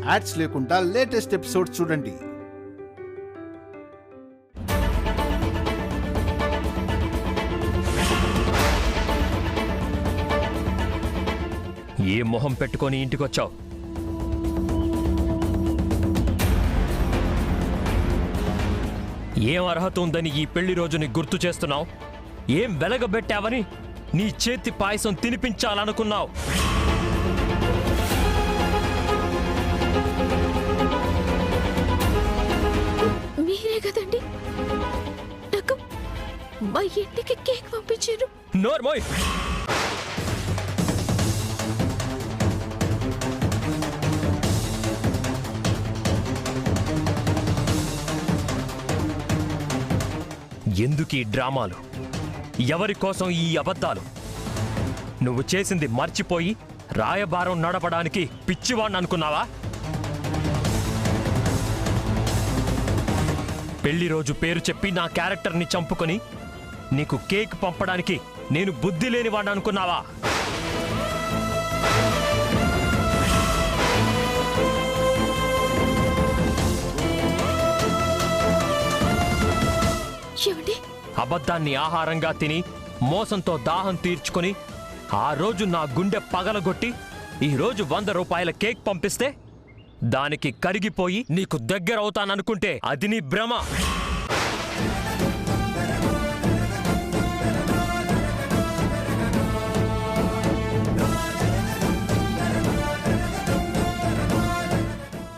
Ads లేకుండా latest episodes చూడండి. ఏ మొహం పెట్టుకొని ఇంటికొచ్చావు? ఏం అర్హత ఉందని ఈ పెళ్లి రోజుని గుర్తు చేస్తున్నావు? ఏం వెలగబెట్టావని నీ చేతి పాయసం తినిపించాలనుకున్నావు? మీరే కదండి నాకు మా ఇంటికి కేక్ పంపించారు. నోర్మోయ్! ఎందుకీ డ్రామాలు? ఎవరి కోసం ఈ అబద్ధాలు? నువ్వు చేసింది మర్చిపోయి రాయబారం నడపడానికి పిచ్చివాణ్ణి అనుకున్నావా? పెళ్లి రోజు పేరు చెప్పి నా క్యారెక్టర్ని చంపుకొని నీకు కేక్ పంపడానికి నేను బుద్ధి లేనివాణ్ణి అనుకున్నావా? అబద్ధాన్ని ఆహారంగా తిని మోసంతో దాహం తీర్చుకొని ఆ రోజు నా గుండె పగలగొట్టి ఈరోజు 100 రూపాయల కేక్ పంపిస్తే దానికి కరిగిపోయి నీకు దగ్గరవుతాననుకుంటే అది నీ భ్రమ.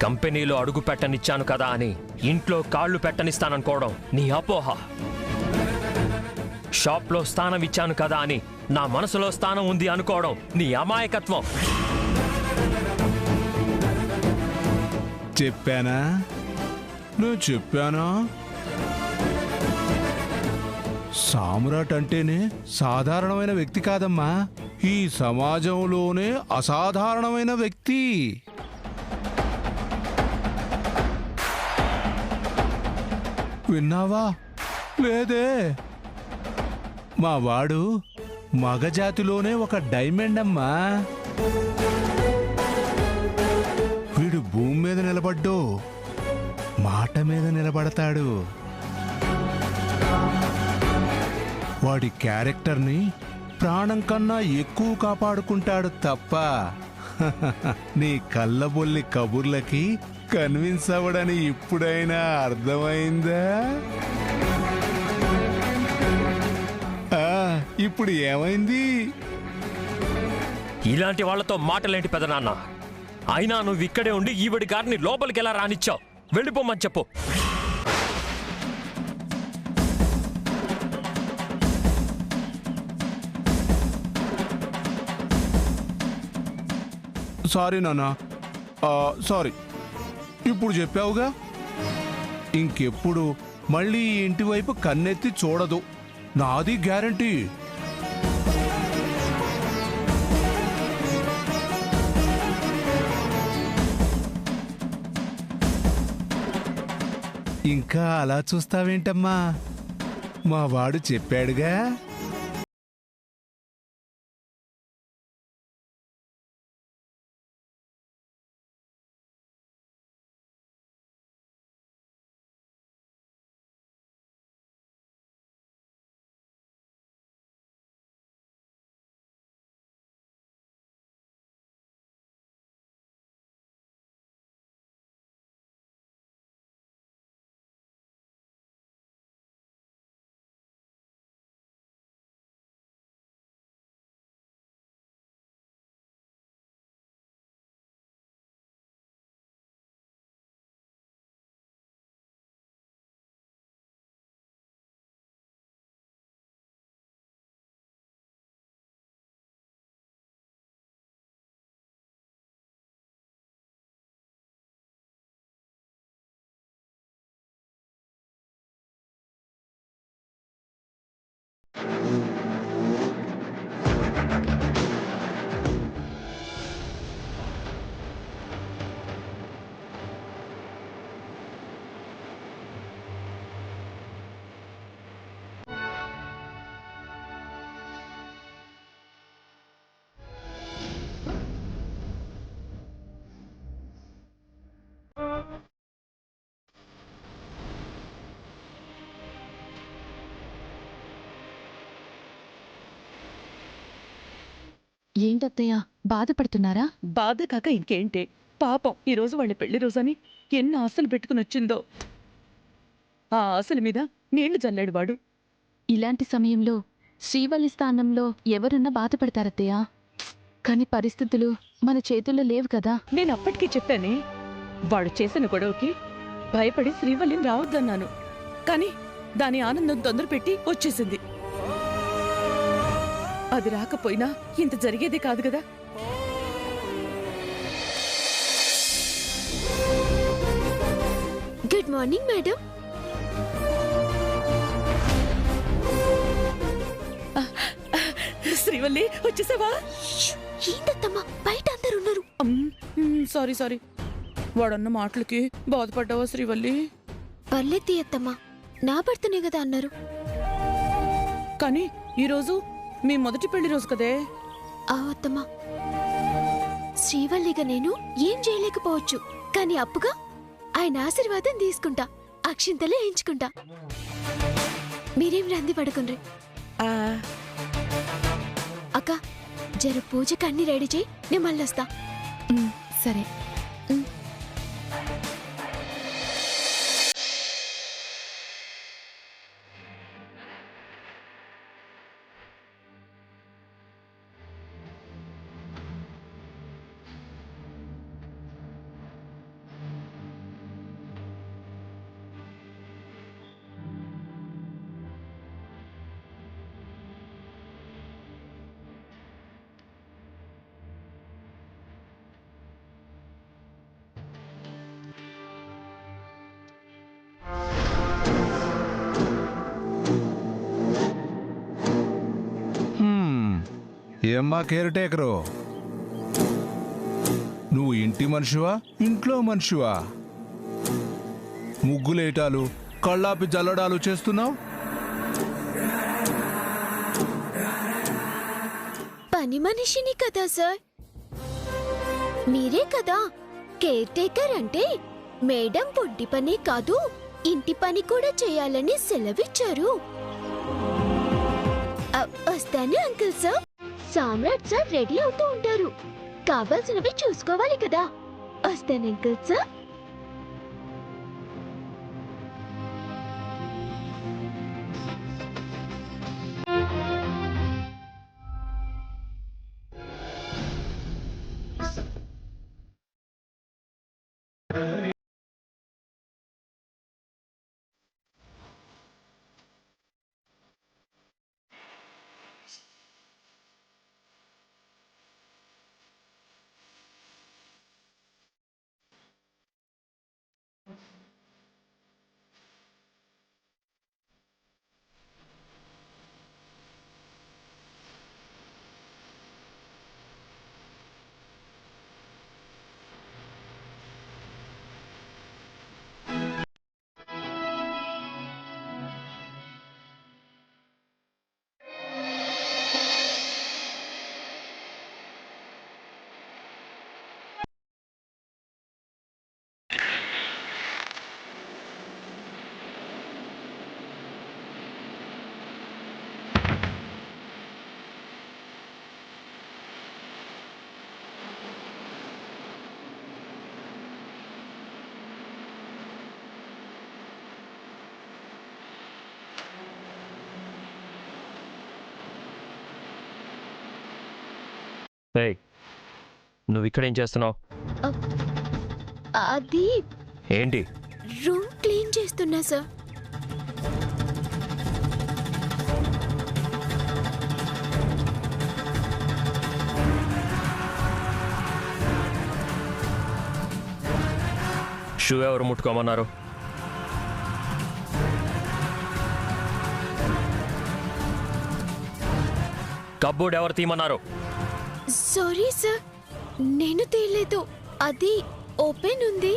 కంపెనీలో అడుగు పెట్టనిచ్చాను కదా అని ఇంట్లో కాళ్ళు పెట్టనిస్తాననుకోవడం నీ అపోహ. షాప్లో స్థానం ఇచ్చాను కదా అని నా మనసులో స్థానం ఉంది అనుకోవడం నీ అమాయకత్వం. చెప్పానా? నేను చెప్పానా? సామ్రాట్ అంటేనే సాధారణమైన వ్యక్తి కాదమ్మా, ఈ సమాజంలోనే అసాధారణమైన వ్యక్తి. విన్నావా? లేదే. మా వాడు మగజాతిలోనే ఒక డైమండ్ అమ్మా. వీడు భూమి మీద నిలబడ్డు మాట మీద నిలబడతాడు. వాడి క్యారెక్టర్ని ప్రాణం కన్నా ఎక్కువ కాపాడుకుంటాడు తప్ప నీ కళ్ళబొల్లి కబుర్లకి కన్విన్స్ అవ్వడని ఇప్పుడైనా అర్థమైందా? ఇప్పుడు ఏమైంది? ఇలాంటి వాళ్లతో మాటలేంటి పెదనాన్న? అయినా నువ్వు ఇక్కడే ఉండి ఈవిడి గారిని లోపలికి ఎలా రానిచ్చావు? వెళ్ళిపోమని చెప్పు. సారీ నాన్న, సారీ. ఇప్పుడు చెప్పావుగా, ఇంకెప్పుడు మళ్ళీ ఈ ఇంటి వైపు కన్నెత్తి చూడదు, నాది గ్యారంటీ. ఇంకా అలా చూస్తావేంటమ్మా? మా వాడు చెప్పాడుగా. ఏంటత్తయ్య బాధపడుతున్నారా? బాధ కాక ఇంకేంటే, పాపం ఈరోజు వాళ్ళ పెళ్లి రోజని ఎన్ని ఆశలు పెట్టుకుని వచ్చిందో. ఆ ఆశల మీద నీళ్లు చల్లాడు వాడు. ఇలాంటి సమయంలో శ్రీవల్లి స్థానంలో ఎవరున్నా బాధపడతారత్తయ్య. కానీ పరిస్థితులు మన చేతుల్లో లేవు కదా. నేను అప్పటికీ చెప్పానే, వాడు చేసిన గొడవకి భయపడి శ్రీవల్లిని రావద్దన్నాను. కాని దాని ఆనందం తొందరపెట్టి వచ్చేసింది. అది రాకపోయినా ఇంత జరిగేది కాదు కదా. Good morning madam. శ్రీవల్లి వచ్చేసావా? ఏంటత్తమ్మా బయట అందరు ఉన్నారు. సారీ సారీ, వాడన్న మాటలకి బాధపడ్డావా శ్రీవల్లి? పర్లేదు అత్తమ్మా, నా భర్తనే కదా అన్నారు. కానీ ఈరోజు మీ మొదటి పెళ్లి రోజు కదే. అత్తమ్మా, శ్రీవల్లిగా నేను ఏం చేయలేకపోవచ్చు, కానీ అప్పుగా ఆయన ఆశీర్వాదం తీసుకుంటా, అక్షింతలే ఎంచుకుంటా. మీరేం రంది పడుకుండ్రి. ఆ, అక్క, జర పూజకి అన్ని రెడీ చేయి, నేను మళ్ళీ వస్తా. సరే. ఏమ్మా కేర్ టేకరు, నువ్వు ఇంటి మనిషివా ఇంట్లో మనిషివా? ముగ్గులేటాలు కళ్ళాపి జల్లడాలు చేస్తున్నావు. పని మనిషిని కదా సార్. మీరే కదా కేర్ టేకర్ అంటే మేడం పొడ్డి పనే కాదు ఇంటి పని కూడా చేయాలని సెలవిచ్చారు. వస్తాను అంకుల్ సార్. సామ్రాట్ సార్ రెడీ అవుతూ ఉంటారు, కావాల్సినవి చూసుకోవాలి కదా. వస్తాను అంకుల్ సార్. ఏయ్, నువ్వు ఇక్కడేం చేస్తున్నావు? అది ఏంటి? రూమ్ క్లీన్ చేస్తున్నా సార్. షూ ఎవరు ముట్టుకోమన్నారు? కబ్బోర్డ్ ఎవరు తీయమన్నారు? సారీ సార్, నేను తేలేదు. అది ఓపెన్ ఉంది,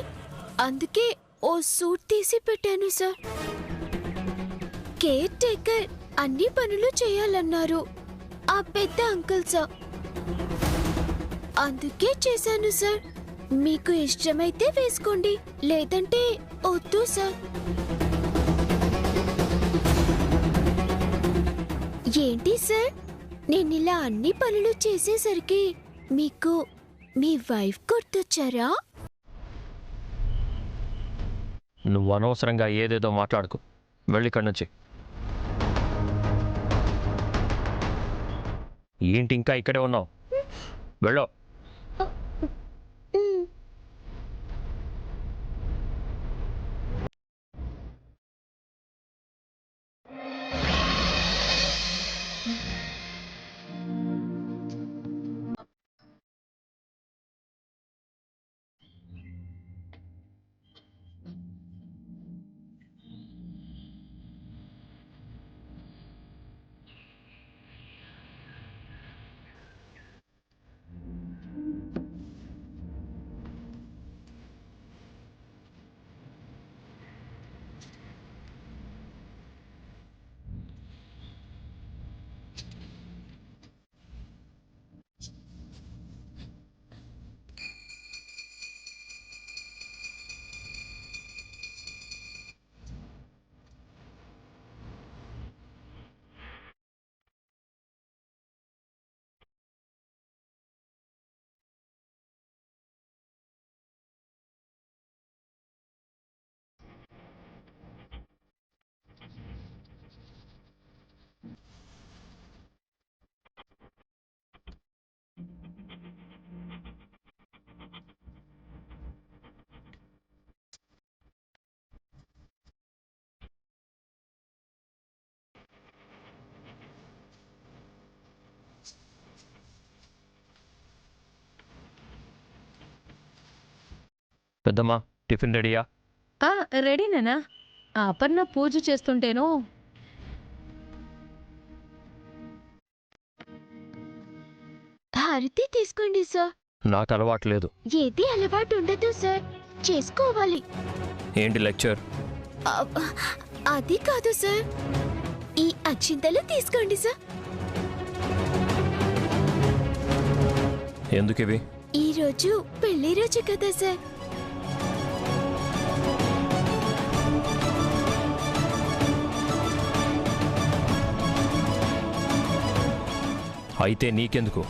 అందుకే ఓ సూట్ తీసి పెట్టాను సార్. కేర్ టేకర్ అన్ని పనులు చేయాలన్నారు ఆ పెద్ద అంకుల్ సార్, అందుకే చేశాను సార్. మీకు ఇష్టమైతే వేసుకోండి, లేదంటే వద్దు సార్. ఏంటి సార్, నేనిలా అన్ని పనులు చేసేసరికి మీకు మీ వైఫ్ గుర్తొచ్చారా? నువ్వు అనవసరంగా ఏదేదో మాట్లాడుకో. వెళ్ళి ఇక్కడి నుంచి. ఏంటి ఇంకా ఇక్కడే ఉన్నావు? వెళ్ళో. పెద్దమ్మా, టిఫిన్ రెడీయా? రెడీనేనా? అపర్ణ పూజ చేస్తుంటేనో. హారతి తీసుకోండి సార్. నాకు అలవాట్లేదు. ఏది అలవాటు ఉండదు సార్, చేసుకోవాలి. ఏంటి లెక్చర్? అది కాదు సార్, ఈ అక్షింతలు తీసుకోండి సార్. ఎందుకివి? ఈ రోజు పెళ్లి రోజు కదా సార్. అయితే నీకెందుకు?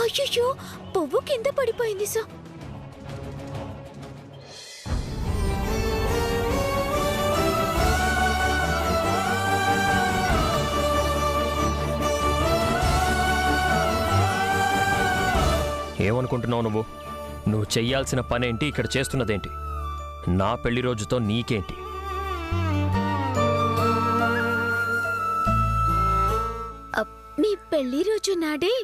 అయ్యో, పువ్వు కింద పడిపోయింది సార్. ఏమనుకుంటున్నావు నువ్వు? నువ్వు చెయ్యాల్సిన పనేంటి, ఇక్కడ చేస్తున్నదేంటి? నా పెళ్లి రోజుతో నీకేంటి? మీ పెళ్లి రోజు నాడే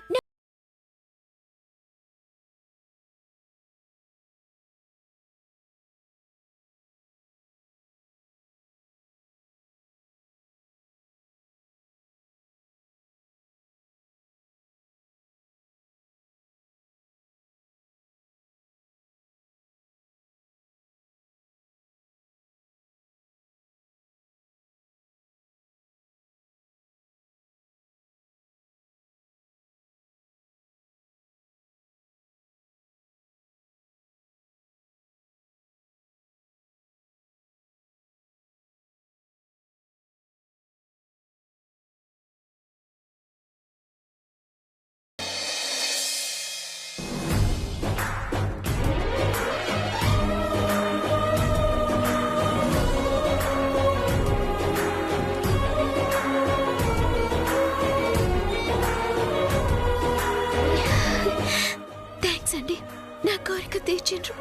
నా కోరిక తీర్చిండ్రు.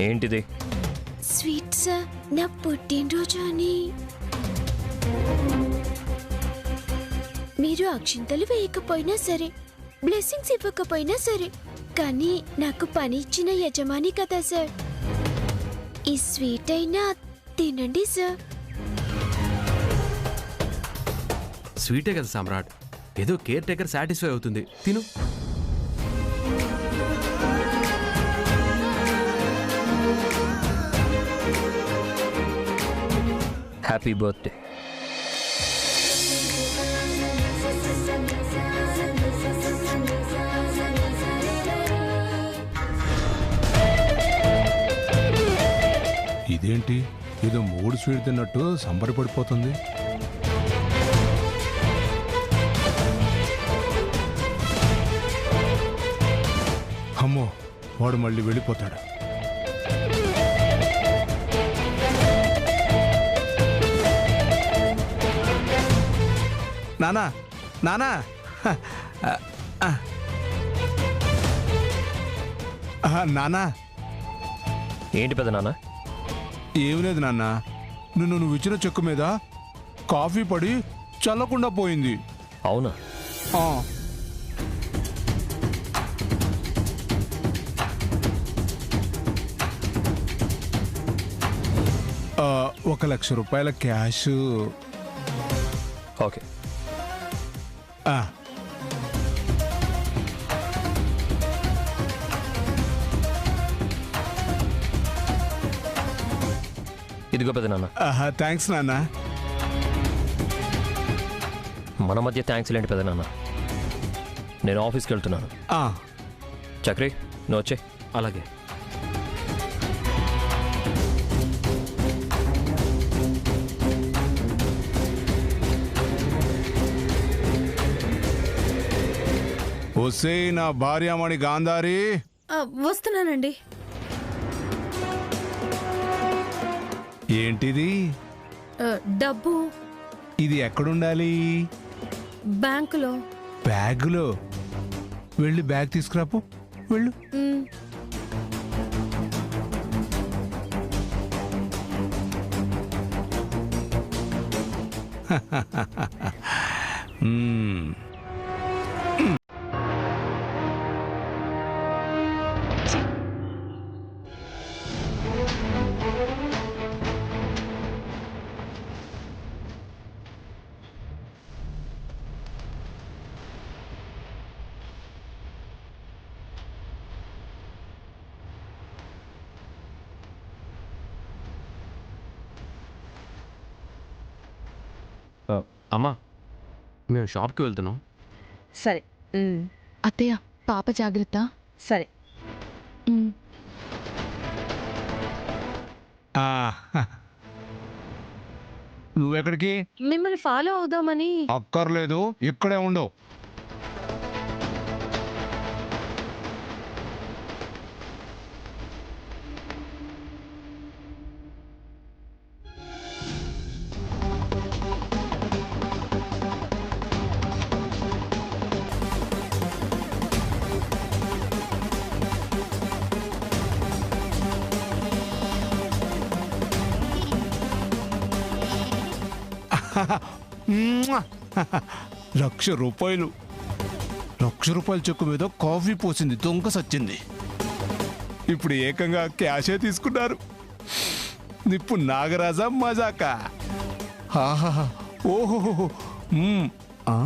ఏంటిది? స్వీట్ సార్, నా పుట్టినరోజు అని. మీరు అక్షింతలు వేయకపోయినా సరే, బ్లెస్సింగ్స్ ఇవ్వకపోయినా సరే, కానీ నాకు పని ఇచ్చిన యజమాని కదా సార్. ఈ స్వీట్ అయినా తినండి సార్. స్వీటే కదా సామ్రాట్, ఏదో కేర్ టేకర్ సాటిస్ఫై అవుతుంది, తిను. Happy birthday. ఇదేంటి ఏదో 3 స్వీట్ తిన్నట్టు సంబరపడిపోతుంది. అమ్మో, వాడు మళ్ళీ వెళ్ళిపోతాడు. నానా నానా నానా, ఏంటి పెద్ద నాన్న? ఏం లేదు నాన్న, నువ్వు ఇచ్చిన చెక్కు మీద కాఫీ పడి చల్లకుండా పోయింది. అవునా? ఆ, ఆ, 1,00,000 రూపాయల క్యాష్. ఓకే. ఆ, ఇదిగో పెద్ద నాన్న. థ్యాంక్స్ నాన్న. మన మధ్య థ్యాంక్స్ లేంటి పెద్ద నాన్న. నేను ఆఫీస్కి వెళ్తున్నాను. ఆ, చక్రి, నువ్వు వచ్చే. అలాగే. ఒసే నా భార్యామణి గాంధారి. వస్తున్నానండి. ఏంటిది? డబ్బు ఇది ఎక్కడుండాలి? బ్యాంకులో. బ్యాగులో? వెళ్ళి బ్యాగ్ తీసుకురాపు, వెళ్ళు. మ్, మ్మ్. అమ్మా, మేము షాప్కి వెళ్తున్నాం. సరే. అత్తయ్య, పాప జాగ్రత్త. సరే. ఆ, నువ్వెక్కడికి? మిమ్మల్ని ఫాలో అవుదామని. అక్కర్లేదు, ఇక్కడే ఉండవు. ₹1,00,000. ₹1,00,000 చెక్కు మీద కాఫీ పోసింది, దొంగ సచ్చింది. ఇప్పుడు ఏకంగా క్యాషే తీసుకున్నారు. నిప్పు నాగరాజా మజాకా. ఓహో. ఆ